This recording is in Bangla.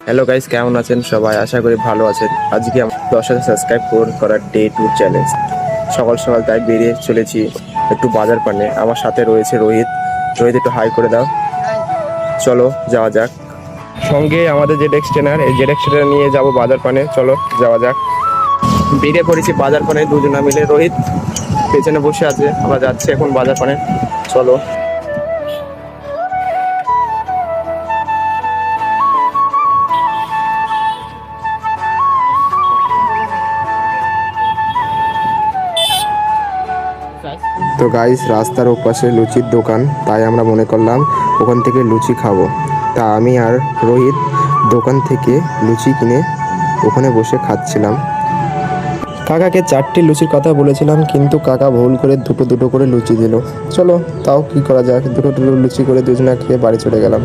হ্যালো গাইস, কেমন আছেন সবাই? আশা করি ভালো আছেন। আজকে আমার 10,000 সাবস্ক্রাইব পূরণ করার ডে 2 চ্যালেঞ্জ। সকাল সকাল তাই বেরিয়ে চলেছি একটু বাজার পানে। আমার সাথে রয়েছে রোহিত। রোহিত, একটু হাই করে দাও। চলো যাওয়া যাক। সঙ্গে আমাদের জেডএক্স ট্রেনার, এই জেডএক্স ট্রেনার নিয়ে যাব বাজার পানে। চলো যাওয়া যাক। বেরিয়ে পড়েছি বাজার পানে দুজনা মিলে। রোহিত পেছনে বসে আছে, আমরা যাচ্ছি এখন বাজার পানে। চলো। তো গাইস, রাস্তার ওপাশে লুচির দোকান, তাই আমরা মনে করলাম ওখান থেকে লুচি খাবো। তা আমি আর রোহিত দোকান থেকে লুচি কিনে ওখানে বসে খাচ্ছিলাম। কাকাকে 4টি লুচির কথা বলেছিলাম, কিন্তু কাকা ভুল করে দুটো দুটো করে লুচি দিল। চলো, তাও কি করা যায়, দুটো দুটো লুচি করে দুজনা খেয়ে বাড়ি চলে গেলাম।